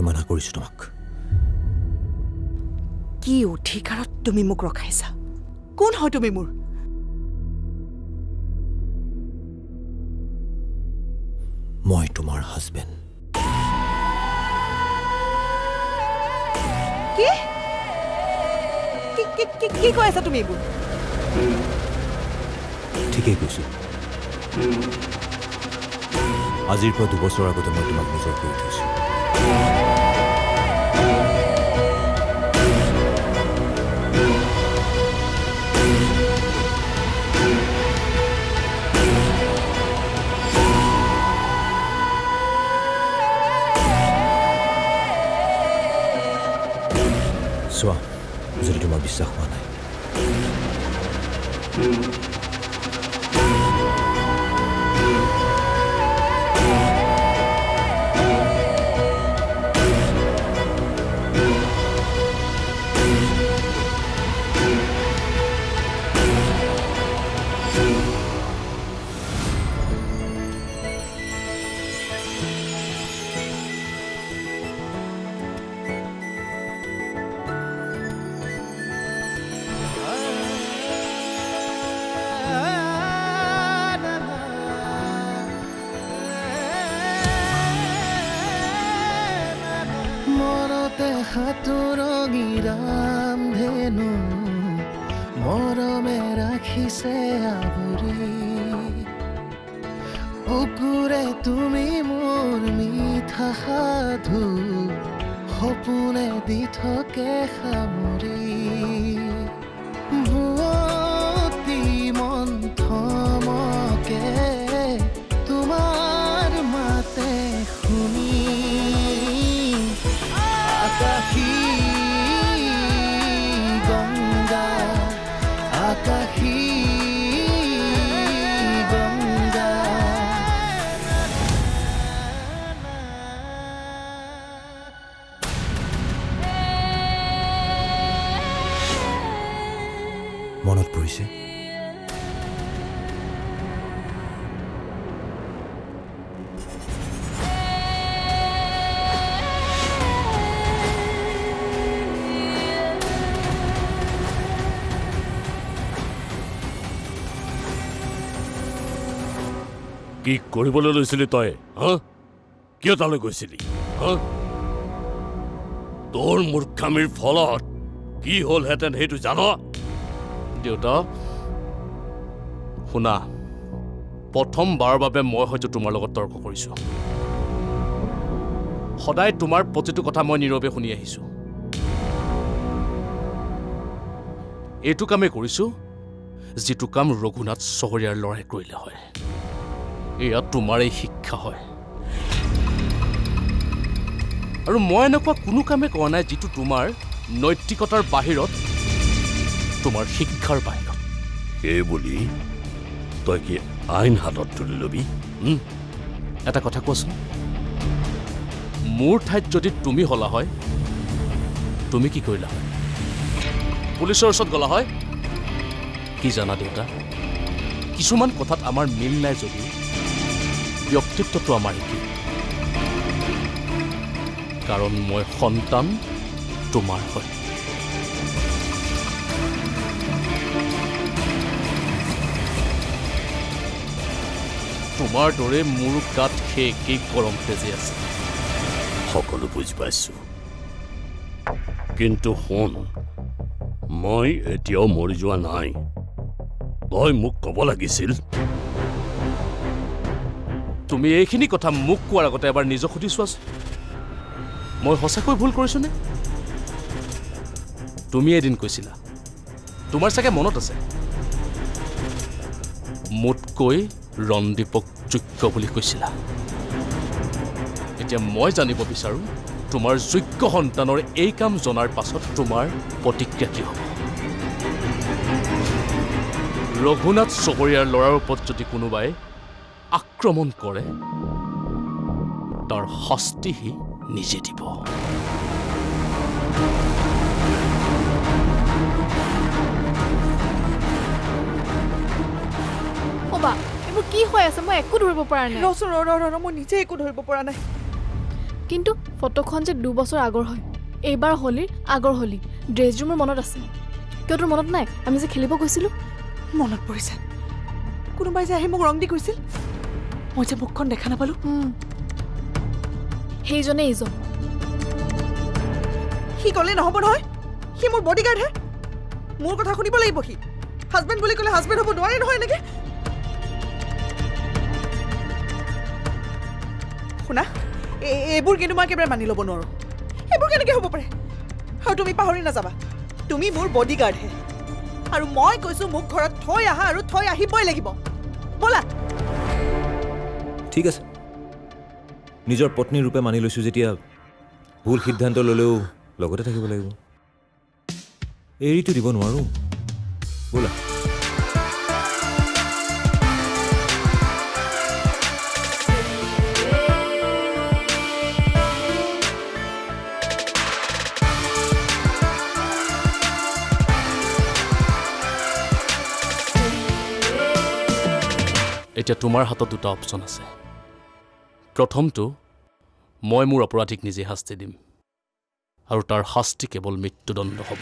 মই মানা কৰিছোঁ তোমাক। কি অধিকাৰত তুমি মোক ৰখাইছা? কোন হয় তুমি মোৰ? মই তোমাৰ হাজবেণ্ড। কি কি কৈ আছা তুমি এইবোৰ? ঠিকেই কৈছোঁ। আজিৰ পৰা 2 বছৰ আগতে মই তোমাক নিজৰ কৰি থৈছোঁ। চোৱা, যদি তোমাৰ বিশ্বাস হোৱা নাই, হাতুৰঙিৰাম ধেনু মৰমে ৰাখিছে আৱৰি, বুকুৰে তুমি মোৰ মিঠা সাধু সপোনে দি থাকে সামৰি। ভুৱতী মন্থমকে তোমাৰ মাতে শুনি আকাশী গংগা, আকাশী গংগা। মনত পৰিছে? কি কৰিবলৈ লৈছিলি তই? কিয় তালৈ গৈছিলি? তোৰ মূৰ্খামিৰ ফলত কি হ'লহেঁতেন সেইটো জান? দেউতা শুনা, প্ৰথমবাৰৰ বাবে মই হয়তো তোমাৰ লগত তৰ্ক কৰিছোঁ। সদায় তোমাৰ প্ৰতিটো কথা মই নীৰৱে শুনি আহিছোঁ। এইটো কামেই কৰিছোঁ যিটো কাম ৰঘুনাথ চহৰীয়াৰ ল'ৰাই কৰিলে হয়। এয়া তোমাৰেই শিক্ষা হয়। আৰু মই এনেকুৱা কোনো কামেই কৰা নাই যিটো তোমাৰ নৈতিকতাৰ বাহিৰত, তোমাৰ শিক্ষাৰ বাহিৰত। এই বুলি তই কি আইন হাতত তুলি ল'বি? এটা কথা কোৱাচোন, মোৰ ঠাইত যদি তুমি হলা হয়, তুমি কি কৰিলা হয়? পুলিচৰ ওচৰত গলা হয়? কি জানা দেউতা, কিছুমান কথাত আমাৰ মিল নাই যদিও ব্যক্তিত্বটো আমাৰ একে। কাৰণ মই সন্তান তোমাৰ হয়। তোমাৰ দৰে মোৰ গাত সেই একেই গৰম তেজে আছে। সকলো বুজি পাইছো, কিন্তু শুন, মই এতিয়াও মৰি যোৱা নাই। তই মোক ক'ব লাগিছিল। তুমি এইখিনি কথা মোক কোৱাৰ আগতে এবাৰ নিজক সুধি চোৱাচোন, মই সঁচাকৈ ভুল কৰিছোনে? তুমি এদিন কৈছিলা, তোমাৰ চাগে মনত আছে, মোতকৈ ৰণদীপক যোগ্য বুলি কৈছিলা। এতিয়া মই জানিব বিচাৰো, তোমাৰ যোগ্য সন্তানৰ এই কাম জনাৰ পাছত তোমাৰ প্ৰতিক্ৰিয়া কি হ'ব? ৰঘুনাথ চহৰীয়াৰ ল'ৰাৰ ওপৰত যদি কোনোবাই আক্ৰমণ কৰে, তাৰ শাস্তি সি নিজে দিব। এইবোৰ কি হৈ আছে? মই একো ধৰিব পৰা নাই। ৰচোন, মই নিজে একো ধৰিব পৰা নাই। কিন্তু ফটোখন যে 2 বছৰ আগৰ হয় এইবাৰ হোলীৰ আগৰ হোলী ড্ৰেছ ৰুমৰ মনত আছে কিয় তোৰ মনত নাই আমি যে খেলিব গৈছিলোঁ মনত পৰিছে কোনোবাই যে আহি মোক ৰং দি কৈছিল মই যে মুখখন দেখা নাপালোঁ সেইজনে এইজন সি ক'লে নহ'ব নহয় সি মোৰ বডিগাৰ্ডহে মোৰ কথা শুনিব লাগিব সি হাজবেণ্ড বুলি ক'লে হাজবেণ্ড হ'ব নোৱাৰে নহয় এনেকৈ শুনা এইবোৰ কিন্তু মই একেবাৰে মানি ল'ব নোৱাৰোঁ এইবোৰ কেনেকৈ হ'ব পাৰে আৰু তুমি পাহৰি নাযাবা তুমি মোৰ বডিগাৰ্ডহে আৰু মই কৈছোঁ মোক ঘৰত থৈ আহা আৰু থৈ আহিবই লাগিব ব'লা ঠিক আছে নিজৰ পত্নী ৰূপে মানি লৈছোঁ যেতিয়া ভুল সিদ্ধান্ত ল'লেও লগতে থাকিব লাগিব এৰিটো দিব নোৱাৰোঁ ব'লা এতিয়া তোমাৰ হাতত দুটা অপশ্যন আছে প্ৰথমটো মই মোৰ অপৰাধীক নিজে শাস্তি দিম আৰু তাৰ শাস্তি কেৱল মৃত্যুদণ্ড হ'ব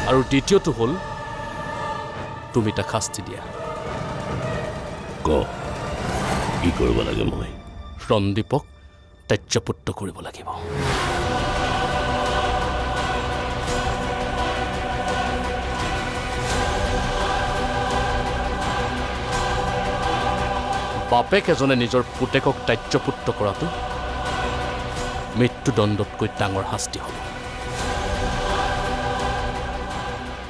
আৰু দ্বিতীয়টো হ'ল তুমি তাক শাস্তি দিয়া কি কৰিব লাগে মই সন্দীপক ত্যায্যপুত্ৰ কৰিব লাগিব বাপেক এজনে নিজৰ পুতেকক ত্যায্যপুত্ৰ কৰাটো মৃত্যুদণ্ডতকৈ ডাঙৰ শাস্তি হ'ব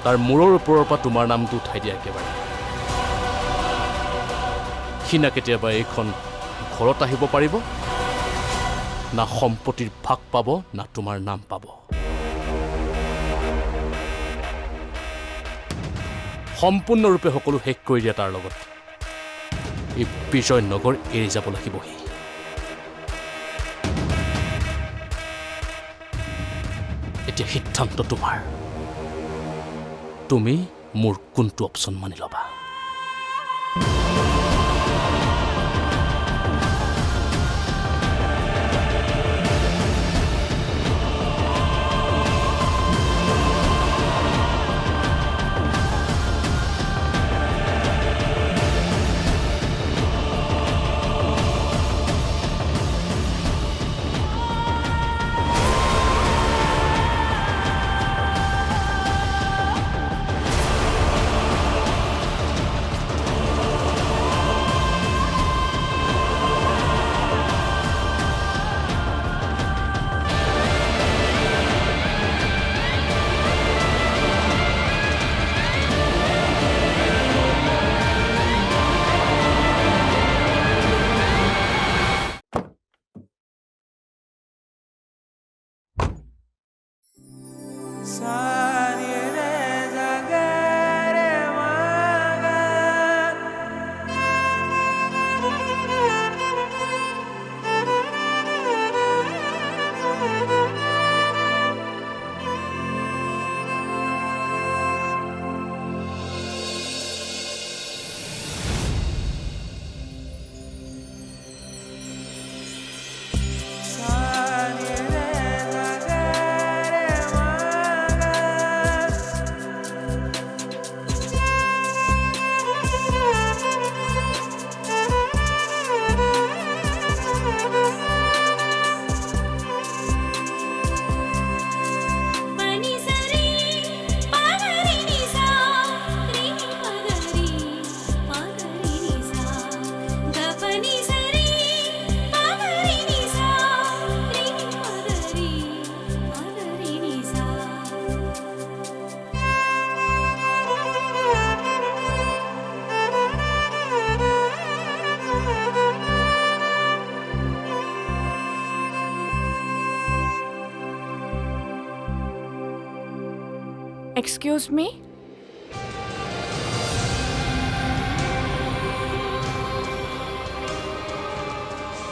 তাৰ মূৰৰ ওপৰৰ পৰা তোমাৰ নামটো উঠাই দিয়া একেবাৰে সি না কেতিয়াবা এইখন ঘৰত আহিব পাৰিব না সম্পত্তিৰ ভাগ পাব না তোমাৰ নাম পাব সম্পূৰ্ণৰূপে সকলো শেষ কৰি দিয়া তাৰ লগত এই বিজয় নগৰ এৰি যাব লাগিব সি এতিয়া সিদ্ধান্ত তোমাৰ তুমি মোৰ কোনটো অপশ্যন মানি ল'বা Excuse me?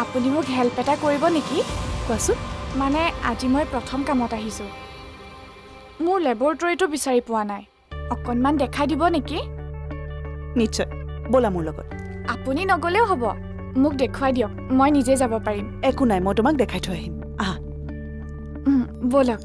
আপুনি মোক হেল্প এটা কৰিব নেকি কোৱাচোন মানে আজি মই প্ৰথম কামত আহিছোঁ মোৰ লেবৰেটৰীটো বিচাৰি পোৱা নাই অকণমান দেখাই দিব নেকি নিশ্চয় ব'লা মোৰ লগত আপুনি নগ'লেও হ'ব মোক দেখুৱাই দিয়ক মই নিজে যাব পাৰিম একো নাই মই তোমাক দেখাই থৈ আহিম আহা ব'লক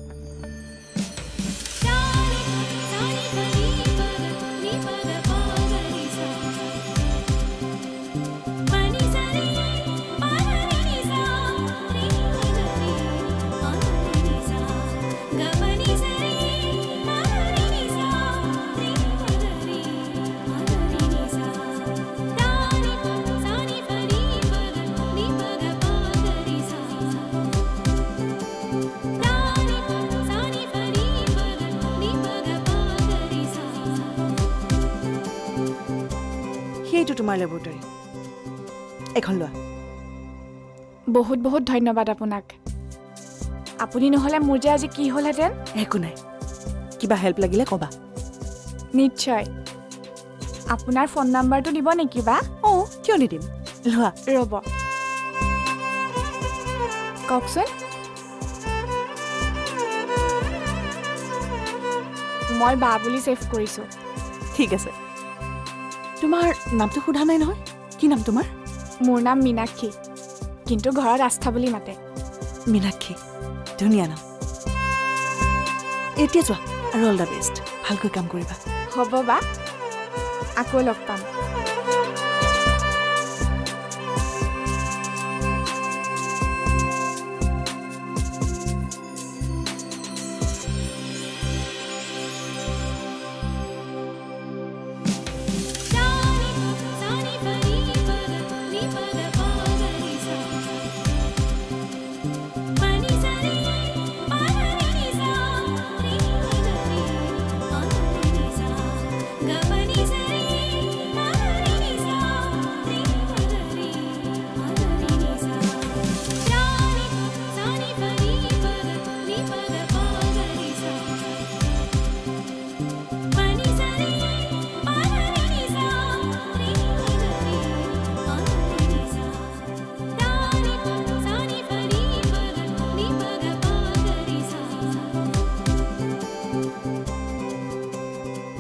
এইটো তোমাৰ লেবৰেটৰী এখন লোৱা বহুত বহুত ধন্যবাদ আপোনাক আপুনি নহ'লে মোৰ যে আজি কি হ'লহেঁতেন একো নাই কিবা হেল্প লাগিলে ক'বা নিশ্চয় আপোনাৰ ফোন নাম্বাৰটো দিব নেকি বা অঁ কিয় নিদিম লোৱা ৰ'ব কওকচোন মই বা বুলি ছেভ কৰিছোঁ ঠিক আছে তোমাৰ নামটো সোধা নাই নহয় কি নাম তোমাৰ মোৰ নাম মীনাক্ষী কিন্তু ঘৰত আস্থা বুলি মাতে মীনাক্ষী ধুনীয়া নাম এতিয়া যোৱা আৰু অল দ্য বেষ্ট ভালকৈ কাম কৰিবা হ'ব বা আকৌ লগ পাম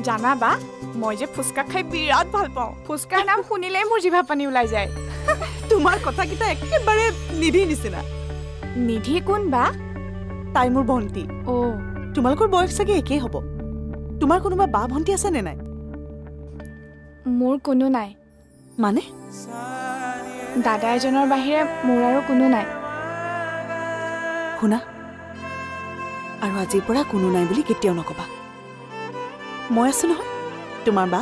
জানা বা মই যে ফুচকা খাই বিৰাট ভাল পাওঁ ফুচকাৰ নাম শুনিলেই মোৰ জিভা পানী ওলাই যায় তোমাৰ কথাকেইটা একেবাৰে নিধি নিচিনা নিধি কোন বা তাই মোৰ ভণ্টি অ' তোমালোকৰ বয়স চাগে একেই হ'ব তোমাৰ কোনোবা বা ভণ্টি আছে নে নাই মোৰ কোনো নাই মানে দাদা এজনৰ বাহিৰে মোৰ আৰু কোনো নাই শুনা আৰু আজিৰ পৰা কোনো নাই বুলি কেতিয়াও নকবা মই আছো নহয় তোমাৰ বা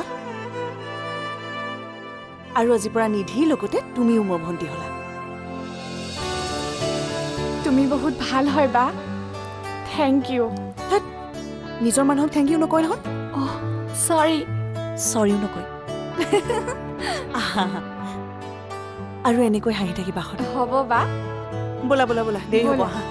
আৰু আজিৰ পৰা নিধিৰ লগতে তুমিও মোৰ ভণ্টি হ'লা তুমি বহুত ভাল হয় বা থেংক ইউ নিজৰ মানুহক থেংক ইউ নকয় নহয় অহ চৰি চৰিও নকয় আৰু এনেকৈ হাঁহি থাকিবা হ'ব বা ব'লা ব'লা ব'লা দেৰি হ'ব ব'লা। আহা